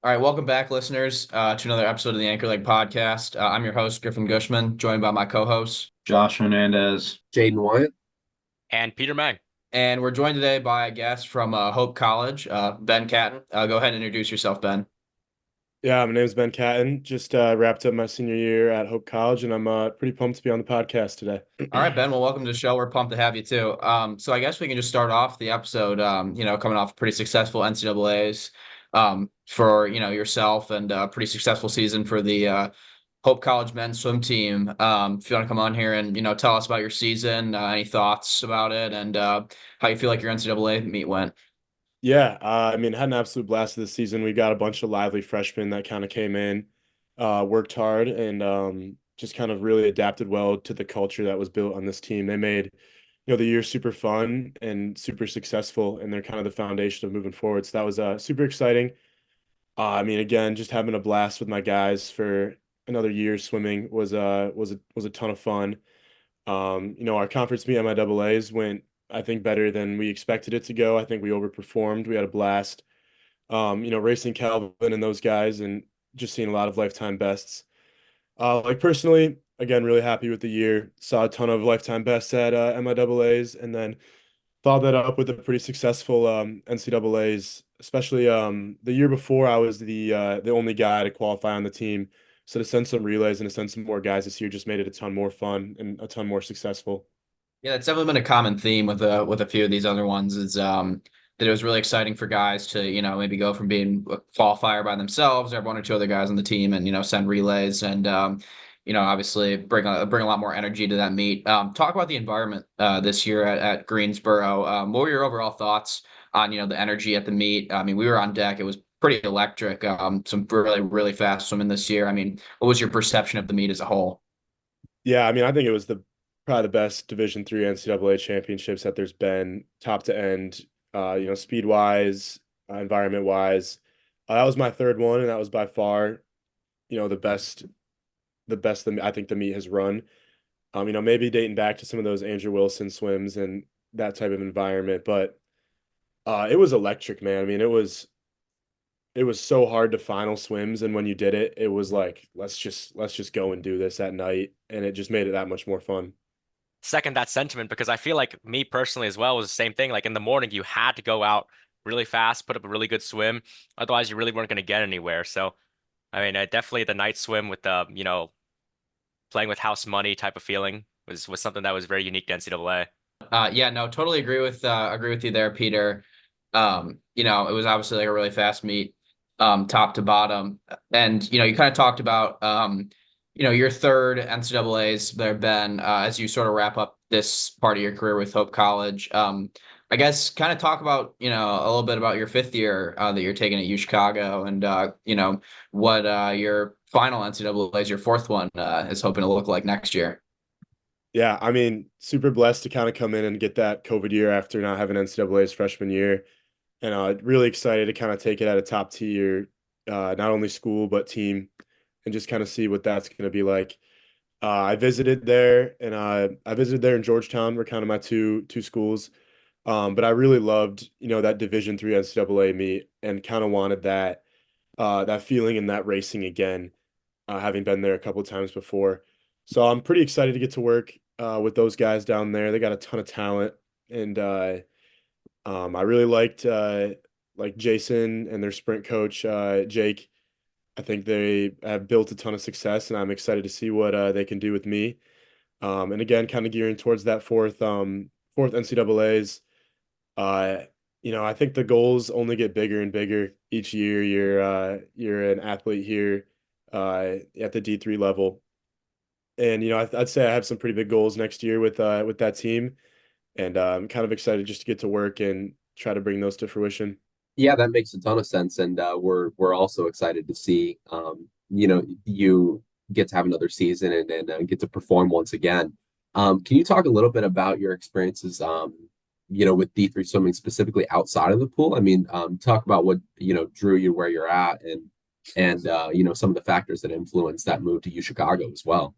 All right, welcome back, listeners, to another episode of the Anchor Leg Podcast. I'm your host, Griffin Gushman, joined by my co-host, Josh Hernandez. Jaden Wyatt. And Peter Mang. and we're joined today by a guest from Hope College, Ben Catton. Go ahead and introduce yourself, Ben. Yeah, my name's Ben Catton. Just wrapped up my senior year at Hope College, and I'm pretty pumped to be on the podcast today. All right, Ben. Well, welcome to the show. We're pumped to have you too. So I guess we can just start off the episode. Coming off a pretty successful NCAA's for yourself, and a pretty successful season for the Hope College men's swim team. If you want to come on here and tell us about your season, any thoughts about it, and how you feel like your NCAA meet went. Yeah, I mean, had an absolute blast this season. We got a bunch of lively freshmen that kind of came in, worked hard, and just kind of really adapted well to the culture that was built on this team. They made, the year super fun and super successful, and they're kind of the foundation of moving forward. So that was super exciting. I mean, again, just having a blast with my guys for another year swimming was a ton of fun. Our conference meet MIAAs went, I think, better than we expected it to go. I think we overperformed. We had a blast. Racing Calvin and those guys, and just seeing a lot of lifetime bests. Personally, again, really happy with the year. Saw a ton of lifetime bests at MIAAs, and then followed that up with a pretty successful NCAAs. Especially the year before, I was the only guy to qualify on the team. So to send some relays and to send some more guys this year just made it a ton more fun and a ton more successful. Yeah, that's definitely been a common theme with a few of these other ones is that it was really exciting for guys to maybe go from being a qualifier by themselves or have one or two other guys on the team and send relays and obviously bring a lot more energy to that meet. Talk about the environment this year at Greensboro. What were your overall thoughts on the energy at the meet? I mean, we were on deck. It was pretty electric. Some really really fast swimming this year. I mean, what was your perception of the meet as a whole? Yeah, I mean, I think it was probably the best Division III NCAA championships that there's been, top to end. Speed wise, environment wise. That was my third one, and that was by far, the best. That I think the meet has run. Maybe dating back to some of those Andrew Wilson swims and that type of environment, but it was electric, man. I mean, it was so hard to final swims, and when you did it, it was like let's just go and do this at night, and it just made it that much more fun. Second that sentiment because I feel like me personally as well was the same thing. Like in the morning, you had to go out really fast, put up a really good swim. Otherwise, you really weren't going to get anywhere. So, I mean, definitely the night swim with the, playing with house money type of feeling was something that was very unique to NCAA. Yeah, no, totally agree with you there, Peter. It was obviously like a really fast meet, top to bottom. And you kind of talked about your third NCAAs there, Ben, as you sort of wrap up this part of your career with Hope College. I guess kind of talk about, a little bit about your fifth year that you're taking at UChicago and what your final NCAAs, your fourth one, is hoping to look like next year. Yeah, I mean, super blessed to kind of come in and get that COVID year after not having NCAA's freshman year, and really excited to kind of take it at a top tier, not only school but team, and just kind of see what that's going to be like. I visited there, and I visited there in Georgetown. Were kind of my two schools, but I really loved that Division III NCAA meet, and kind of wanted that feeling and that racing again, having been there a couple of times before. So I'm pretty excited to get to work with those guys down there. They got a ton of talent, and I really liked like Jason and their sprint coach Jake. I think they have built a ton of success, and I'm excited to see what they can do with me. And again, kind of gearing towards that fourth NCAA's. I think the goals only get bigger and bigger each year. You're an athlete here at the D3 level, and I'd say I have some pretty big goals next year with that team, and I'm kind of excited just to get to work and try to bring those to fruition. Yeah, that makes a ton of sense, and we're also excited to see you get to have another season and get to perform once again. Can you talk a little bit about your experiences, with D3 swimming specifically outside of the pool? I mean, talk about what drew you where you're at, and some of the factors that influenced that move to UChicago as well.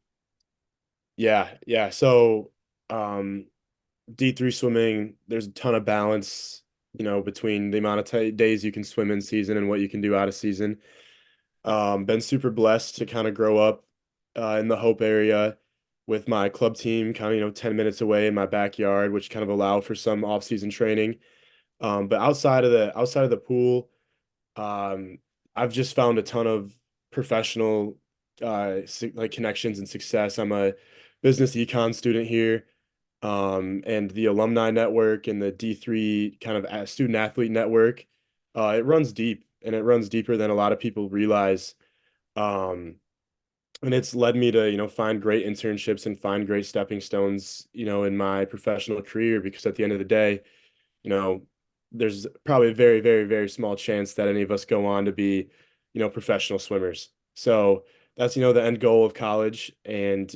Yeah. So D3 swimming, there's a ton of balance between the amount of days you can swim in season and what you can do out of season. Been super blessed to kind of grow up in the Hope area with my club team kind of, 10 minutes away in my backyard, which kind of allow for some off-season training. But outside of the pool, um, I've just found a ton of professional like connections and success. I'm a business econ student here, and the alumni network and the D3 kind of student athlete network, it runs deep and it runs deeper than a lot of people realize. Um, and it's led me to, find great internships and find great stepping stones, in my professional career, because at the end of the day, you know, there's probably a very, very, very small chance that any of us go on to be, professional swimmers. So that's, the end goal of college, and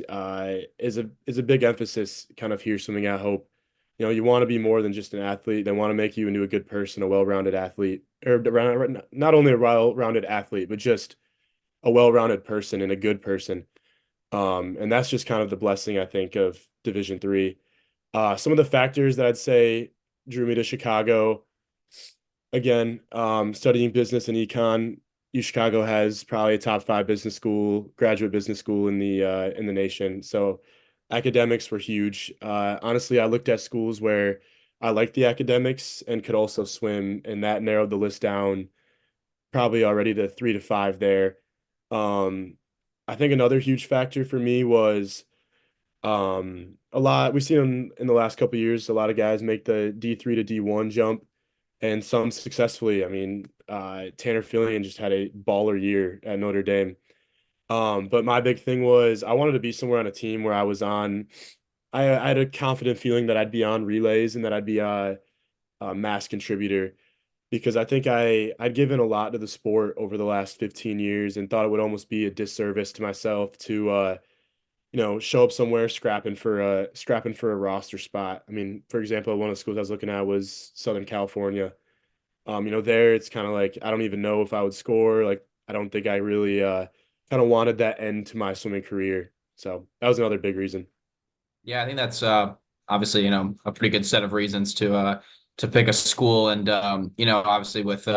is a big emphasis kind of here swimming at Hope. You want to be more than just an athlete. They want to make you into a good person, a well-rounded athlete, or not only a well-rounded athlete, but just a well-rounded person and a good person. And that's just kind of the blessing, I think, of Division III. Some of the factors that I'd say drew me to Chicago, again, studying business and econ. UChicago has probably a top 5 business school, graduate business school in the nation. So academics were huge. Honestly, I looked at schools where I liked the academics and could also swim, and that narrowed the list down probably already to 3 to 5 there. Um, I think another huge factor for me was a lot we've seen in the last couple of years, a lot of guys make the D3 to D1 jump, and some successfully. I mean, Tanner Fillion just had a baller year at Notre Dame. But my big thing was I wanted to be somewhere on a team where I had a confident feeling that I'd be on relays and that I'd be a mass contributor, because I think I'd given a lot to the sport over the last 15 years and thought it would almost be a disservice to myself to show up somewhere scrapping for a roster spot. I mean, for example, one of the schools I was looking at was Southern California. There it's kind of like I don't even know if I would score. Like I don't think I really kind of wanted that end to my swimming career. So that was another big reason. Yeah, I think that's obviously, a pretty good set of reasons to pick a school. And obviously with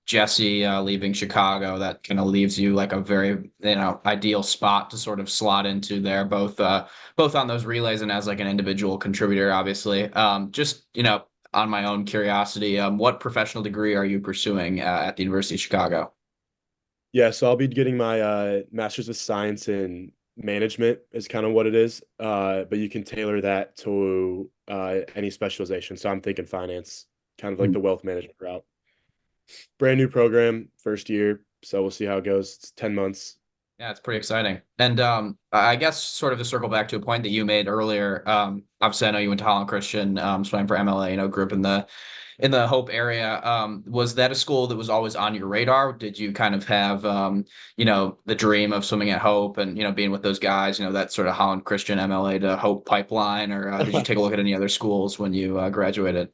Jesse leaving Chicago, that kind of leaves you like a very, ideal spot to sort of slot into there, both on those relays and as like an individual contributor, obviously. Just, on my own curiosity, what professional degree are you pursuing at the University of Chicago? Yeah, so I'll be getting my master's of science in management is kind of what it is. But you can tailor that to any specialization. So I'm thinking finance, kind of like the wealth management route. Brand new program, first year, so we'll see how it goes. It's 10 months. Yeah, it's pretty exciting. And I guess sort of to circle back to a point that you made earlier, obviously I know you went to Holland Christian, swam for MLA, grew up in the Hope area. Was that a school that was always on your radar? Did you kind of have the dream of swimming at Hope and being with those guys, that sort of Holland Christian MLA to Hope pipeline, or did you take a look at any other schools when you graduated?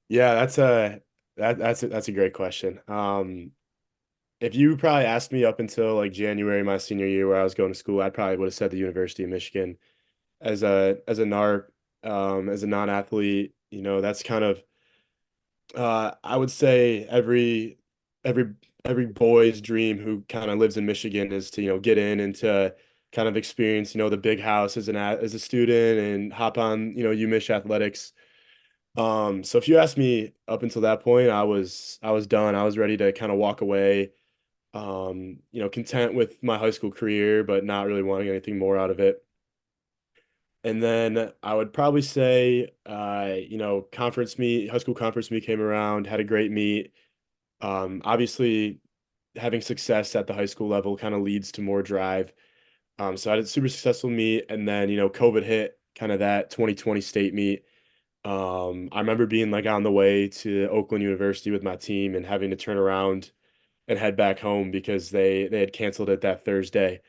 Yeah, that's a great question. If you probably asked me up until like January my senior year where I was going to school, I probably would have said the University of Michigan as a NARP, as a non-athlete. That's kind of I would say every every boy's dream who kind of lives in Michigan is to get in and to kind of experience the big house as a student and hop on UMich athletics. So if you asked me up until that point, I was done. I was ready to kind of walk away, content with my high school career, but not really wanting anything more out of it. And then I would probably say, conference meet, high school conference meet came around, had a great meet. Obviously, having success at the high school level kind of leads to more drive. So I had a super successful meet, and then COVID hit, kind of that 2020 state meet. I remember being like on the way to Oakland University with my team and having to turn around and head back home because they had canceled it that Thursday,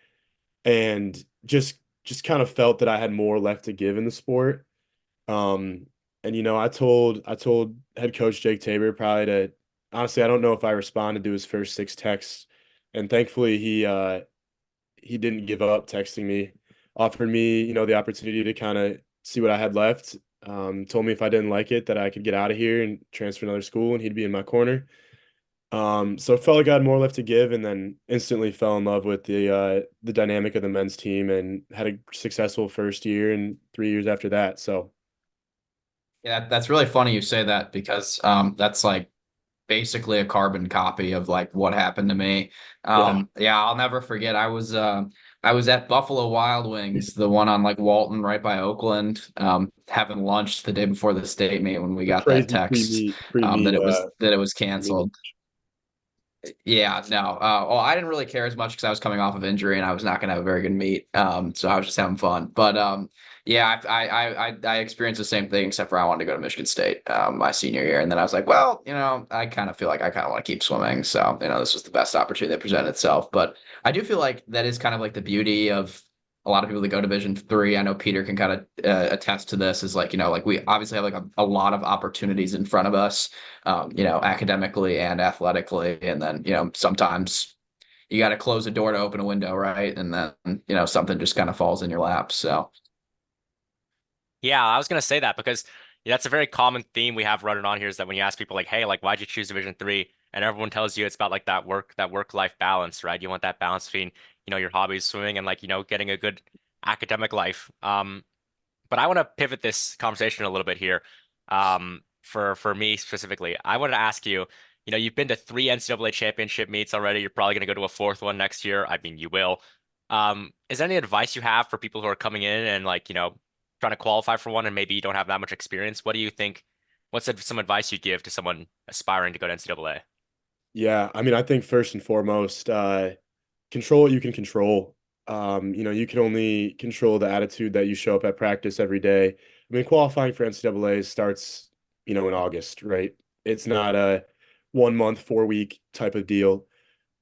and just kind of felt that I had more left to give in the sport. Um, and I told head coach Jake Tabor probably to honestly I don't know if I responded to his first 6 texts, and thankfully he didn't give up texting me, offered me the opportunity to kind of see what I had left, Told me if I didn't like it that I could get out of here and transfer to another school, and he'd be in my corner. So it felt like I had more left to give, and then instantly fell in love with the dynamic of the men's team, and had a successful first year and 3 years after that. So Yeah, that's really funny you say that because that's like basically a carbon copy of like what happened to me. yeah, Yeah, I'll never forget. I was at Buffalo Wild Wings, the one on like Walton right by Oakland, having lunch the day before the state meet when we got that crazy text pre-meet that it was meeting. canceled. Yeah, no. Well, I didn't really care as much because I was coming off of injury and I was not going to have a very good meet. So I was just having fun. But yeah, I experienced the same thing except for I wanted to go to Michigan State my senior year, and then I was like, well, I kind of feel like I kind of want to keep swimming. So this was the best opportunity that presented itself. But I do feel like that is kind of like the beauty of a lot of people that go Division III. I know Peter can kind of attest to this. Is like like we obviously have like a lot of opportunities in front of us academically and athletically. And then, sometimes you got to close a door to open a window, right? And then, something just kind of falls in your lap. So, Yeah, I was gonna say that because that's a very common theme we have running on here is that when you ask people like, hey, like why'd you choose Division III? And everyone tells you it's about like that work-life balance, right? You want that balance between, your hobbies, swimming, and like, getting a good academic life. But I want to pivot this conversation a little bit here. For me specifically, I wanted to ask you, you've been to three NCAA championship meets already. You're probably going to go to a fourth one next year. I mean, you will. Is there any advice you have for people who are coming in and like, trying to qualify for one and maybe you don't have that much experience? What do you think? Some advice you'd give to someone aspiring to go to NCAA? Yeah, I mean, I think first and foremost, control what you can control. You can only control the attitude that you show up at practice every day. I mean, qualifying for NCAA starts, in August, right? It's not a 1 month, 4 week type of deal.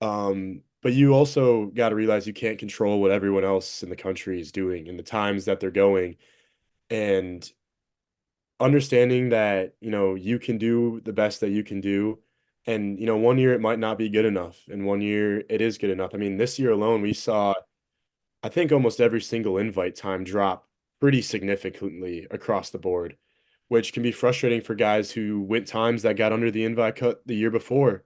But you also got to realize you can't control what everyone else in the country is doing and the times that they're going. And understanding that, you can do the best that you can do. And, 1 year it might not be good enough, and 1 year it is good enough. I mean, this year alone, we saw, I think, almost every single invite time drop pretty significantly across the board, which can be frustrating for guys who went times that got under the invite cut the year before.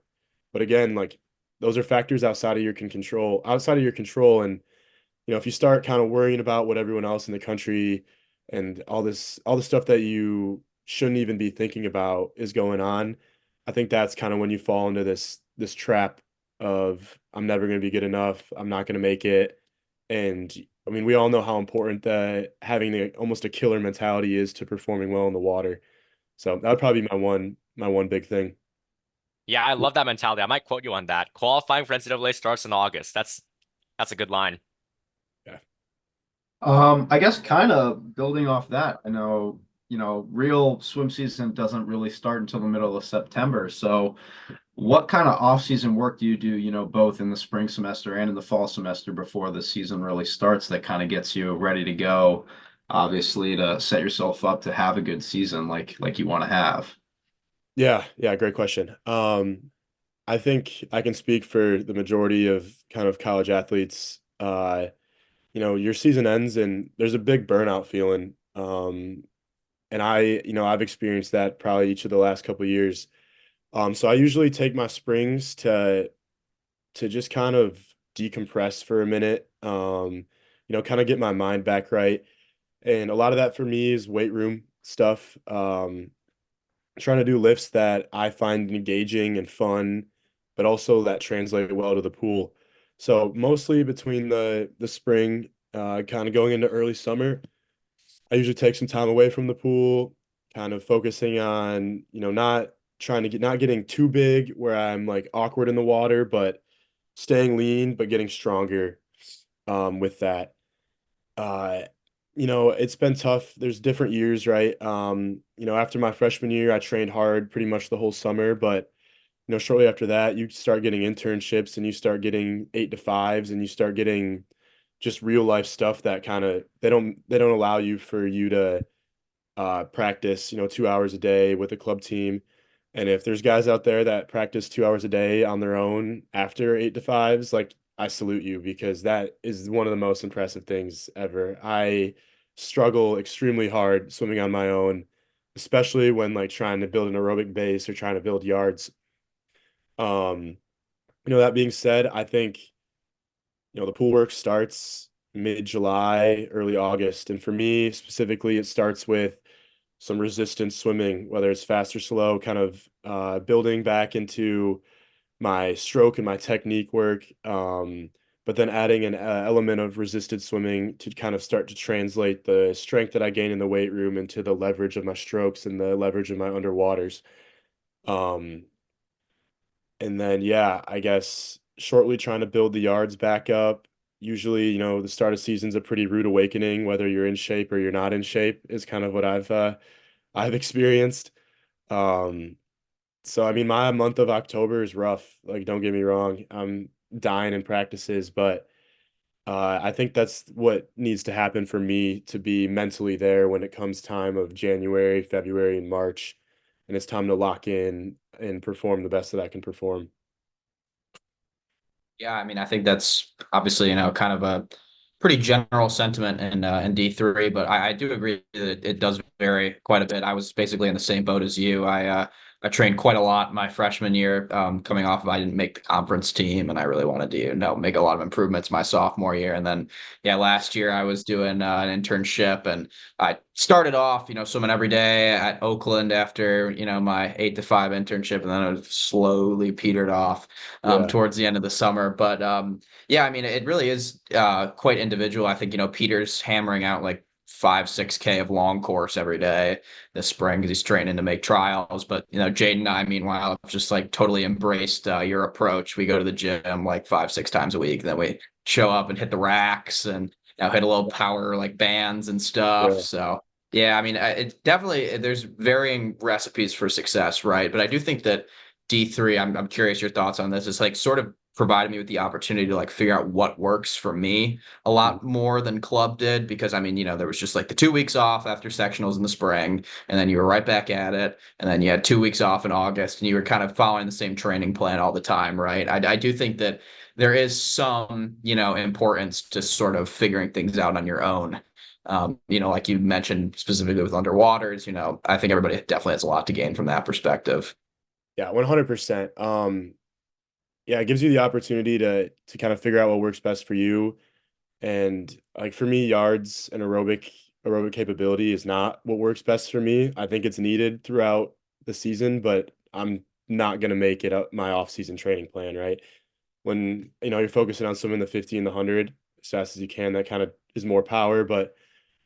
But again, like those are factors outside of your control. And if you start kind of worrying about what everyone else in the country and all the stuff that you shouldn't even be thinking about is going on, I think that's kind of when you fall into this trap of I'm never going to be good enough, I'm not going to make it. And I mean, we all know how important that having almost a killer mentality is to performing well in the water. So that would probably be my one big thing. Yeah, I love that mentality. I might quote you on that. Qualifying for NCAA starts in August. That's a good line. Yeah. I guess kind of building off that, I know, real swim season doesn't really start until the middle of September. So what kind of off-season work do you do, both in the spring semester and in the fall semester before the season really starts that kind of gets you ready to go, obviously to set yourself up to have a good season like you want to have? Yeah, yeah, great question. I think I can speak for the majority of kind of college athletes. Your season ends and there's a big burnout feeling. And I've experienced that probably each of the last couple of years. So I usually take my springs to just kind of decompress for a minute. Kind of get my mind back right. And a lot of that for me is weight room stuff. Trying to do lifts that I find engaging and fun, but also that translate well to the pool. So mostly between the spring, kind of going into early summer, I usually take some time away from the pool, kind of focusing on, not getting too big where I'm like awkward in the water, but staying lean, but getting stronger with that. Uh, it's been tough. There's different years, right? After my freshman year, I trained hard pretty much the whole summer, but shortly after that, you start getting internships and you start getting 8 to 5s and you start getting just real life stuff that kind of they don't allow you for you to practice, 2 hours a day with a club team. And if there's guys out there that practice 2 hours a day on their own after 8 to 5s, like I salute you because that is one of the most impressive things ever. struggle extremely hard swimming on my own, especially when like trying to build an aerobic base or trying to build yards. Um, that being said, I think, the pool work starts mid-July, early August. And for me specifically, it starts with some resistance swimming, whether it's fast or slow, kind of building back into my stroke and my technique work. But then adding an element of resisted swimming to kind of start to translate the strength that I gain in the weight room into the leverage of my strokes and the leverage of my underwaters. Um, and then, yeah, I guess shortly trying to build the yards back up. Usually, the start of season's a pretty rude awakening, whether you're in shape or you're not in shape, is kind of what I've experienced. Um, so I mean, my month of October is rough. Like, don't get me wrong, I'm dying in practices, but I think that's what needs to happen for me to be mentally there when it comes time of January, February, and March, and it's time to lock in and perform the best that I can perform. Yeah, I mean, I think that's obviously, kind of a pretty general sentiment in D3, but I do agree that it does vary quite a bit. I was basically in the same boat as you. I trained quite a lot my freshman year, coming off of I didn't make the conference team, and I really wanted to, make a lot of improvements my sophomore year. And then, yeah, last year I was doing an internship, and I started off, swimming every day at Oakland after, my 8 to 5 internship, and then it slowly petered off Yeah, towards the end of the summer. But yeah, I mean, it really is quite individual. I think, Peter's hammering out like 5, 6K of long course every day this spring because he's training to make trials. But, Jaden and I, meanwhile, have just like totally embraced your approach. We go to the gym like 5, 6 times a week. Then we show up and hit the racks and hit a little power like bands and stuff. yeah. So, yeah, I mean, it definitely, there's varying recipes for success, right? But I do think that D3, I'm curious your thoughts on this. It's like sort of provided me with the opportunity to like figure out what works for me a Mhm. lot more than club did because I mean, there was just like the 2 weeks off after sectionals in the spring, and then you were right back at it, and then you had 2 weeks off in August, and you were kind of following the same training plan all the time, right? I do think that there is some, importance to sort of figuring things out on your own. Like you mentioned specifically with underwaters, I think everybody definitely has a lot to gain from that perspective. Yeah, 100%. Yeah, it gives you the opportunity to kind of figure out what works best for you. And like for me, yards and aerobic capability is not what works best for me. I think it's needed throughout the season, but I'm not gonna make it up my off-season training plan, right? When you're focusing on swimming the 50 and the 100 as fast as you can, that kind of is more power. But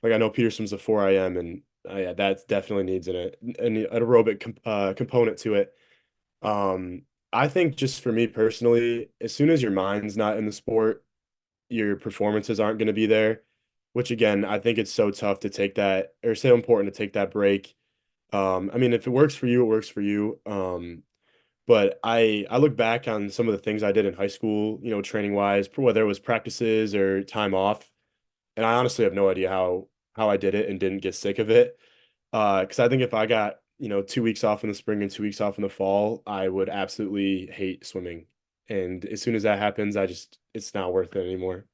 like I know Peter swims the 4 IM, and yeah, that definitely needs an aerobic component to it. Um, I think just for me personally, as soon as your mind's not in the sport, your performances aren't going to be there, which again, I think it's so tough to take that or so important to take that break. I mean, if it works for you, it works for you. But I look back on some of the things I did in high school, training wise, whether it was practices or time off, and I honestly have no idea how I did it and didn't get sick of it. Because I think if I got, 2 weeks off in the spring and 2 weeks off in the fall, I would absolutely hate swimming. And as soon as that happens, it's not worth it anymore.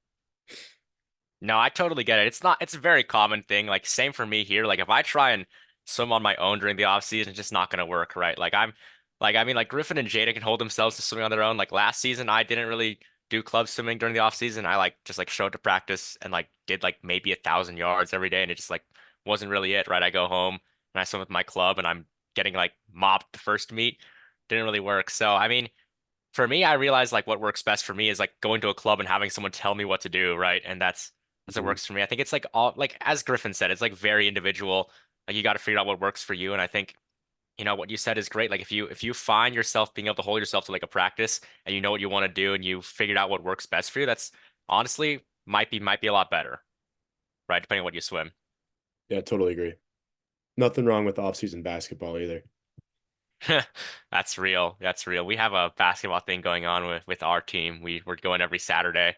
No, I totally get it. It's a very common thing. Like same for me here. Like if I try and swim on my own during the off season, it's just not gonna work, right? I mean, like Griffin and Jada can hold themselves to swimming on their own. Like last season, I didn't really do club swimming during the off season. I like just like showed to practice and like did like maybe 1,000 yards every day, and it just like wasn't really it, right? I go home and I swim with my club, and I'm getting like mopped the first meet. Didn't really work. So I mean, for me, I realize like what works best for me is like going to a club and having someone tell me what to do, right? And that's what Mhm. works for me. I think it's like all like as Griffin said, it's like very individual. Like you got to figure out what works for you. And I think, what you said is great. Like if you find yourself being able to hold yourself to like a practice and you know what you want to do and you figured out what works best for you, that's honestly might be a lot better, right? Depending on what you swim. Yeah, totally agree. Nothing wrong with off-season basketball either. That's real. That's real. We have a basketball thing going on with our team. We're going every Saturday.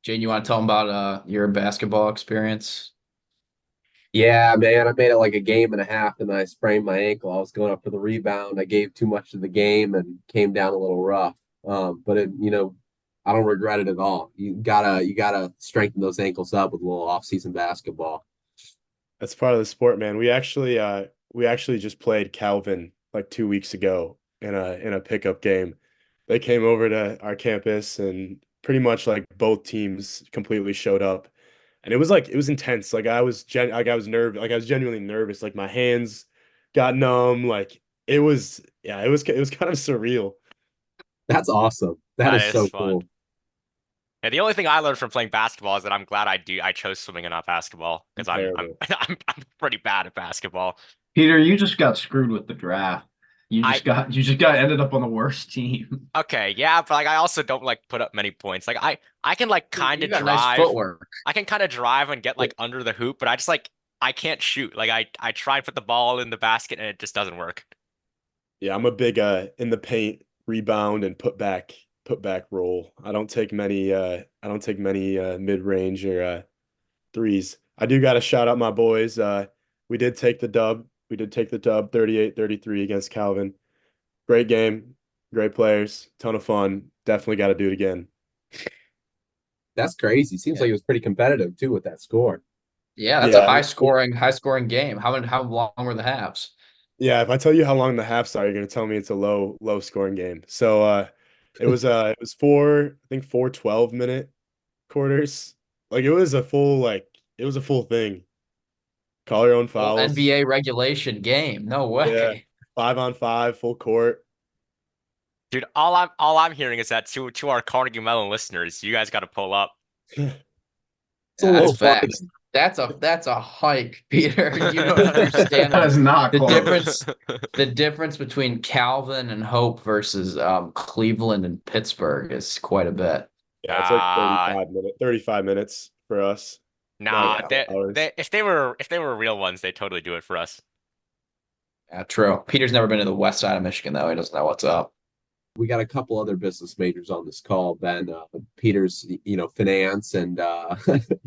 Jane, you want to tell them about your basketball experience? Yeah, man, I made it like a game and a half and then I sprained my ankle. I was going up for the rebound. I gave too much to the game and came down a little rough. But I don't regret it at all. You gotta strengthen those ankles up with a little off-season basketball. That's part of the sport, man. We actually just played Calvin like 2 weeks ago in a pickup game. They came over to our campus and pretty much like both teams completely showed up. And it was intense. Like I was nervous, like I was genuinely nervous. Like my hands got numb. Like it was kind of surreal. That's awesome. That That is is so fun. cool. And the only thing I learned from playing basketball is that I'm glad I chose swimming and not basketball because I'm Comparable. I'm pretty bad at basketball. Peter, you just got screwed with the draft. I You just got ended up on the worst team. Okay, yeah, but like I also don't like put up many points. Like I can like kind You of got nice drive. footwork. I can kind of drive and get like under the hoop, but I just like I can't shoot. Like I try and put the ball in the basket and it just doesn't work. Yeah, I'm a big in the paint rebound and put back roll. I don't take many mid-range or threes. I do got to shout out my boys. We did take the dub. We did take the dub 38-33 against Calvin. Great game, great players, ton of fun. Definitely got to do it again. That's crazy. Seems Yeah. like it was pretty competitive too with that score. Yeah, that's a Yeah. high scoring game. How long were the halves? Yeah, if I tell you how long the halves are, you're gonna tell me it's a low scoring game. So it was I think 4 12-minute quarters. Like it was a full thing. Call your own Full fouls. NBA regulation game. No Yeah. way. 5-on-5, full court. Dude, all I'm hearing is that to our Carnegie Mellon listeners, you guys got to pull up. It's a That's little facts. farther. That's a hike, Peter. You don't understand That is not the close. difference between Calvin and Hope versus Cleveland and Pittsburgh is quite a bit. Yeah, it's like Uh 35 minutes for us. Not nah, 4 hours. if they were real ones, they'd totally do it for us. Yeah, true. Peter's never been to the west side of Michigan though. He doesn't know what's up. We got a couple other business majors on this call, Ben. Peter's, finance and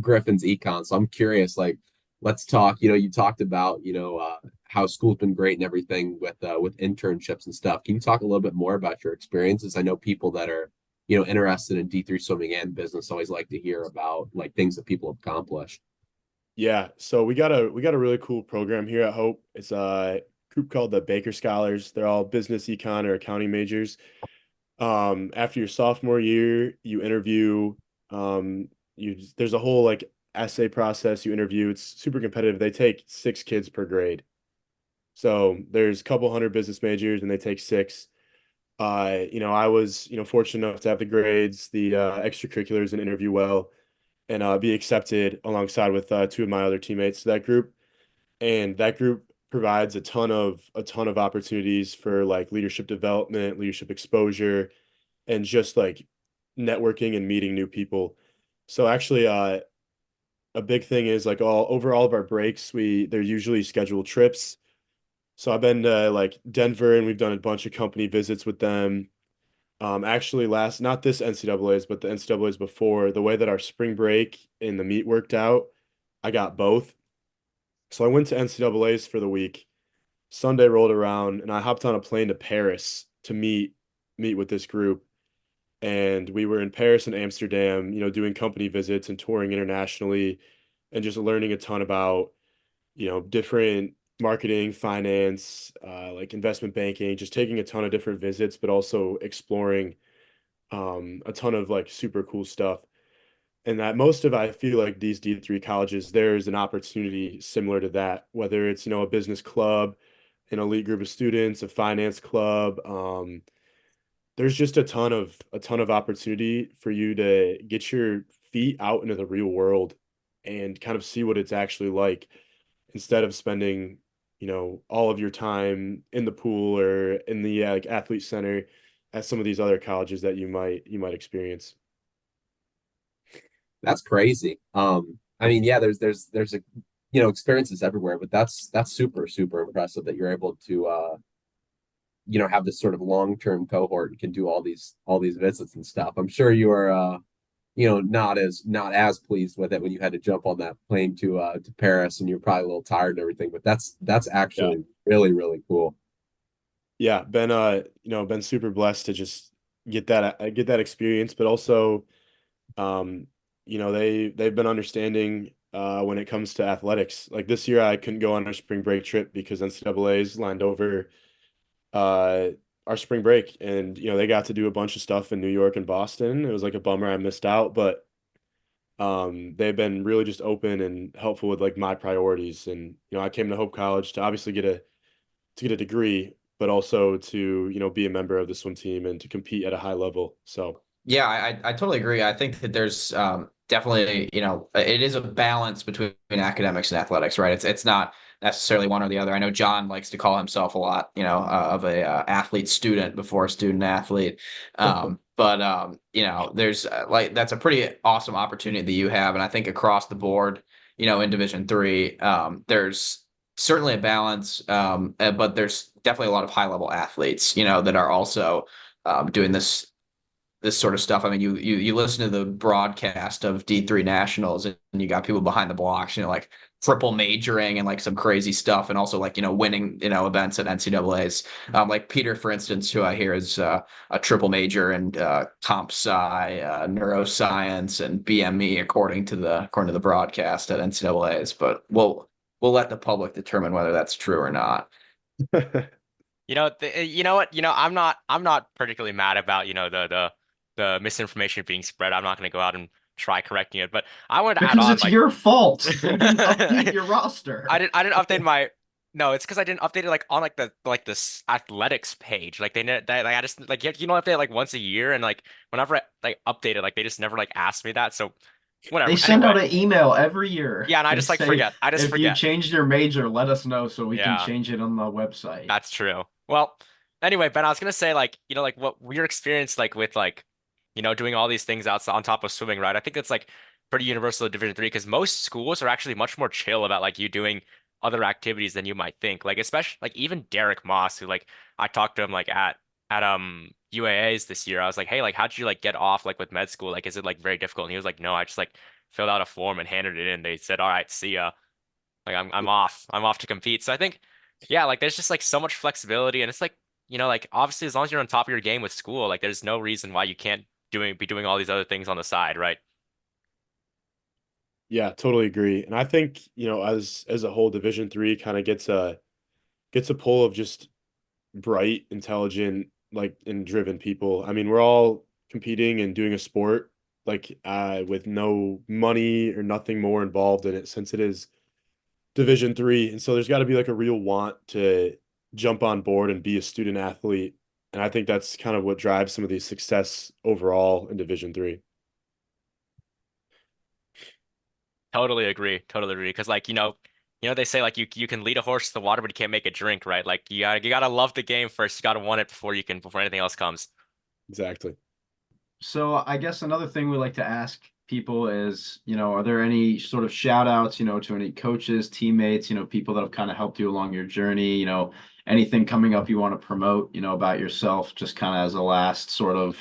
Griffin's econ. So I'm curious, like, let's talk. You talked about, how school's been great and everything with internships and stuff. Can you talk a little bit more about your experiences? I know people that are, interested in D3 swimming and business always like to hear about like things that people have accomplished. Yeah, so we got a really cool program here at Hope. It's a group called the Baker Scholars. They're all business econ or accounting majors. After your sophomore year, you interview. There's a whole like essay process. You interview. It's super competitive. They take 6 kids per grade. So there's a couple hundred business majors, and they take 6. I was fortunate enough to have the grades, the extracurriculars, and interview well, and be accepted alongside with 2 of my other teammates to that group. And that group provides a ton of opportunities for like leadership development, leadership exposure, and just like networking and meeting new people. So actually, a big thing is like all of our breaks, they're usually scheduled trips. So I've been to like Denver, and we've done a bunch of company visits with them. Actually, not this NCAA's, but the NCAA's before, the way that our spring break and the meet worked out, I got both. So I went to NCAA's for the week. Sunday rolled around, and I hopped on a plane to Paris to meet with this group. And we were in Paris and Amsterdam, doing company visits and touring internationally, and just learning a ton about, different marketing, finance, like investment banking, just taking a ton of different visits, but also exploring a ton of like super cool stuff. And that most of I feel like these D3 colleges, there's an opportunity similar to that, whether it's, a business club, an elite group of students, a finance club. There's just a ton of opportunity for you to get your feet out into the real world and kind of see what it's actually like instead of spending, all of your time in the pool or in the like athlete center at some of these other colleges that you might experience. That's crazy. I mean, yeah, there's a experiences everywhere, but that's super, super impressive that you're able to have this sort of long-term cohort and can do all these visits and stuff. I'm sure you are not as pleased with it when you had to jump on that plane to Paris and you're probably a little tired and everything, but that's Yeah. actually really, really cool. Yeah, been super blessed to just get that experience, but also they've been understanding when it comes to athletics. Like this year, I couldn't go on our spring break trip because NCAA's lined over uh, our spring break, and they got to do a bunch of stuff in New York and Boston. It was like a bummer I missed out, but they've been really just open and helpful with like my priorities. And I came to Hope College to obviously get a degree, but also to be a member of the swim team and to compete at a high level. So Yeah, I totally agree. I think that there's definitely, it is a balance between academics and athletics, right? It's not necessarily one or the other. I know John likes to call himself a lot, of a athlete student before a student athlete. But there's like that's a pretty awesome opportunity that you have, and I think across the board, in Division III, there's certainly a balance, but there's definitely a lot of high level athletes, that are also doing this sort of stuff. I mean, you listen to the broadcast of D3 Nationals, and you got people behind the blocks, like triple majoring and like some crazy stuff, and also like winning events at NCAA's. Like Peter, for instance, who I hear is a triple major in comp sci, neuroscience, and BME according to the broadcast at NCAA's. But we'll let the public determine whether that's true or not. You know what? I'm not particularly mad about, the misinformation being spread. I'm not going to go out and try correcting it, but I wanted to add Because on it's your fault. You didn't update I your roster. didn't update my no, it's because I didn't update it like on like this athletics page. Like like I just like you don't update it like once a year, and like whenever I like update it, like they just never like ask me that. So They whatever. send Anyway, out an email every year. yeah, and I They just like say, forget. I just if you forget. changed your major, let us know so we can Yeah. change it on the website. That's true. Well, anyway, Ben, I was gonna say like, like what your experience like with like, doing all these things outside on top of swimming, right? I think that's like pretty universal at Division III because most schools are actually much more chill about like you doing other activities than you might think. Like especially like even Derek Moss, who like I talked to him like at UAA's this year. I was like, hey, like how'd you like get off like with med school? Like is it like very difficult? And he was like, no, I just like filled out a form and handed it in. They said, all right, see ya. Like I'm off. I'm off to compete. So I think, yeah, like there's just like so much flexibility, and it's like, like obviously as long as you're on top of your game with school, like there's no reason why you can't be doing all these other things on the side, right? yeah, totally agree. And I think, as a whole, Division III kind of gets a pull of just bright, intelligent, like and driven people. I mean, we're all competing and doing a sport like with no money or nothing more involved in it since it is Division III. And so there's got to be like a real want to jump on board and be a student athlete. And I think that's kind of what drives some of the success overall in Division III. Totally agree. Totally agree. Because like, they say like you can lead a horse to the water, but you can't make it drink, right? Like you gotta love the game first. You gotta want it before anything else comes. Exactly. So I guess another thing we like to ask people is, are there any sort of shout outs, to any coaches, teammates, people that have kind of helped you along your journey, anything coming up you want to promote, about yourself, just kind of as a last sort of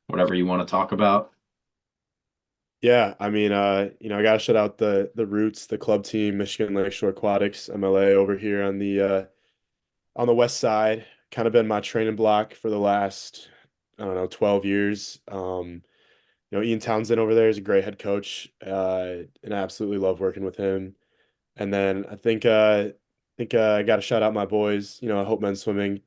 whatever you want to talk about? Yeah, I mean, I gotta shout out the Roots, the club team, Michigan Lakeshore Aquatics, MLA over here on the west side. Kind of been my training block for the last, I don't know, 12 years. Ian Townsend over there is a great head coach, and I absolutely love working with him. And then I think I got to shout out my boys. I Hope Men's Swimming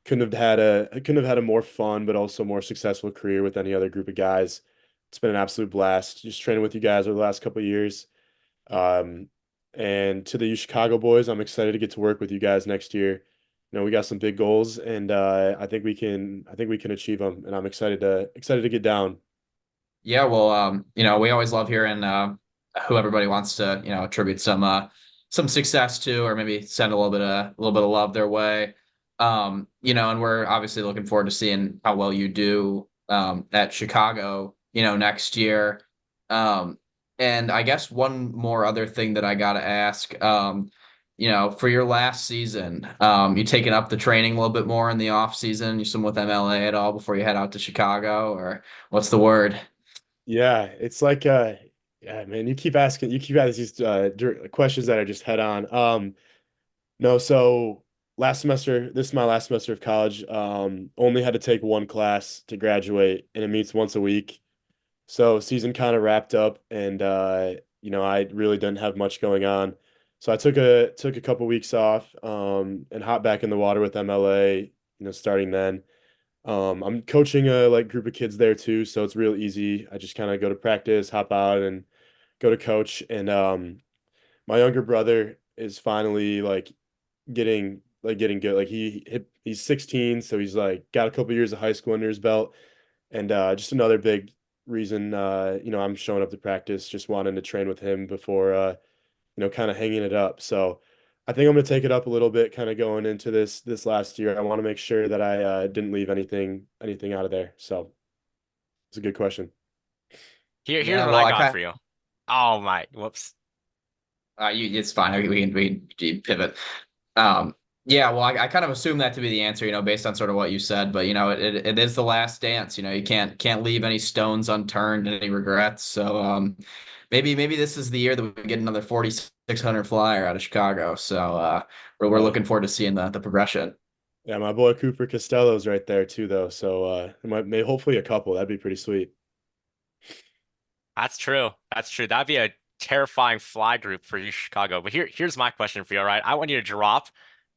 couldn't have had a more fun but also more successful career with any other group of guys. It's been an absolute blast just training with you guys over the last couple of years. Um, and to the UChicago boys, I'm excited to get to work with you guys next year. We got some big goals, and I think we can achieve them. And I'm excited to get down. Yeah, well, we always love hearing who everybody wants to, attribute some success to, or maybe send a little bit of love their way. And we're obviously looking forward to seeing how well you do at Chicago, next year. Um, and I guess one more other thing that I gotta ask, for your last season, you taking up the training a little bit more in the off season, you swim with MLA at all before you head out to Chicago, or what's the word? Yeah, it's like yeah, man, you keep asking these questions that are just head on. No, so last semester, this is my last semester of college. Only had to take one class to graduate, and it meets once a week. So season kind of wrapped up, and I really didn't have much going on. So I took a couple weeks off and hopped back in the water with MLA, starting then. I'm coaching a group of kids there too, so it's real easy. I just kind of go to practice, hop out and go to coach. And my younger brother is finally getting good. Like he's 16, so he's got a couple years of high school under his belt. And just another big reason I'm showing up to practice, just wanting to train with him before kind of hanging it up. So I think I'm going to take it up a little bit kind of going into this last year. I want to make sure that I didn't leave anything out of there. So it's a good question. Here's Yeah, what well, I I got kind for you. Oh my, whoops. it's fine. We can pivot. Um, yeah, well, I kind of assume that to be the answer, based on sort of what you said, but it is the last dance. You can't leave any stones unturned, any regrets. So maybe this is the year that we get another 4,600 flyer out of Chicago. So we're Yeah. looking forward to seeing the progression. Yeah, my boy Cooper Costello's right there too, though. So may hopefully a couple. That'd be pretty sweet. That's true. That's true. That'd be a terrifying fly group for you, Chicago. But here's my question for you, all right? I want you to drop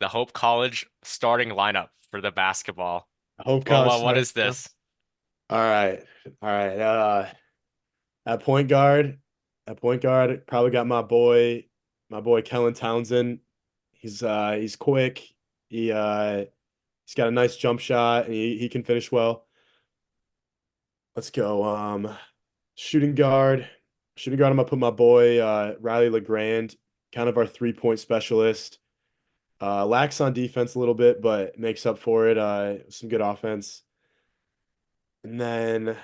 the Hope College starting lineup for the basketball. I hope Well, college what starts. is this? All right, all right. At point guard, probably got my boy Kellen Townsend. He's quick. He's got a nice jump shot and he can finish well. Let's go. Shooting guard. Shooting guard, I'm gonna put my boy Riley LeGrand, kind of our 3-point specialist. Lacks on defense a little bit, but makes up for it. Some good offense. And then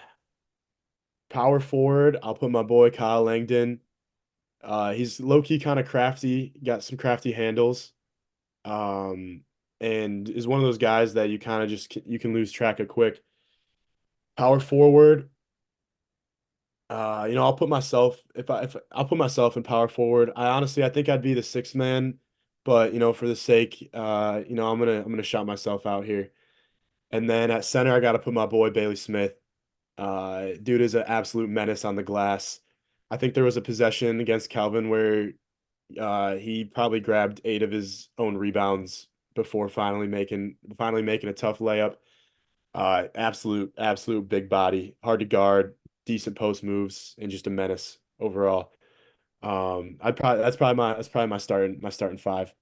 power forward, I'll put my boy Kyle Langdon. He's low key kind of crafty, got some crafty handles, and is one of those guys that you kind of just you can lose track of quick. Power forward, I'll put myself if I'll put myself in power forward. I think I'd be the sixth man, but for the sake, I'm gonna shout myself out here. And then at center, I got to put my boy Bailey Smith. Dude is an absolute menace on the glass. I think there was a possession against Calvin where he probably grabbed 8 of his own rebounds before finally making a tough layup. Absolute big body, hard to guard, decent post moves, and just a menace overall. That's probably my starting five.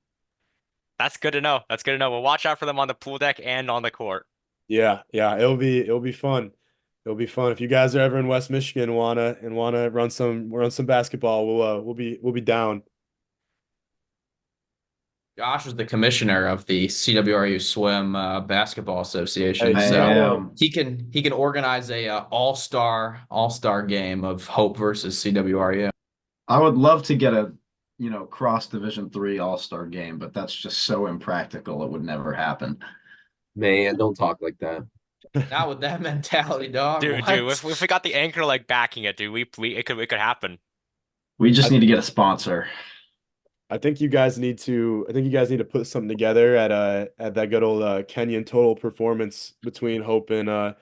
That's good to know. That's good to know. We'll watch out for them on the pool deck and on the court. Yeah, it'll be fun. It'll be fun if you guys are ever in West Michigan wanna run some basketball. We'll be down. Josh is the commissioner of the CWRU Swim Basketball Association, Hey, I so am. he can organize a all-star game of Hope versus CWRU. I would love to get a, cross Division III All-Star game, but that's just so impractical. It would never happen. Man, don't talk like that. Not with that mentality, dog. Dude, What? if we got the anchor like backing it, dude, it could happen. We just I, need to get a sponsor. I think you guys need to put something together at that good old Kenyon Total Performance between Hope and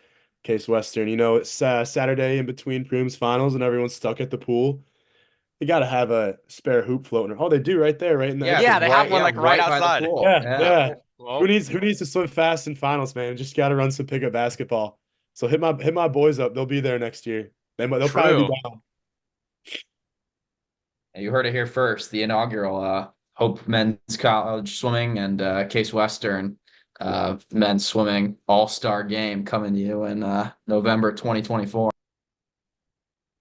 Case Western. It's Saturday in between prelims finals and everyone's stuck at the pool. You got to have a spare hoop floating. Oh, they do right there, right in the Yeah, Yeah, entrance. they have one like right by the outside. pool. Yeah. Who Well, needs to swim fast in finals, man? Just got to run some pickup basketball. So hit my boys up. They'll be there next year. They'll probably be true. down. You heard it here first. The inaugural Hope Men's College Swimming and Case Western men's swimming all-star game coming to you in November 2024.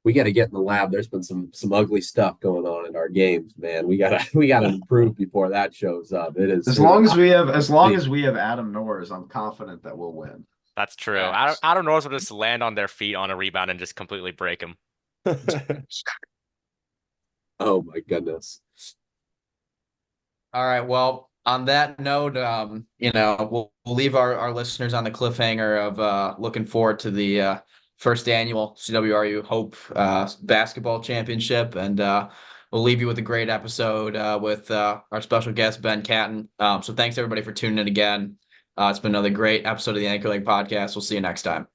We got to get in the lab. There's been some ugly stuff going on in our games, man. We gotta improve before that shows up. It is As long as we have Adam Norris, I'm confident that we'll win. That's true. Facts. I don't know if we'll just land on their feet on a rebound and just completely break them. Oh my goodness. All right. Well, on that note, we'll leave our listeners on the cliffhanger of looking forward to the first annual CWRU Hope Basketball Championship, and we'll leave you with a great episode with our special guest Ben Catton. So thanks everybody for tuning in again. It's been another great episode of the Anchor Lake Podcast. We'll see you next time.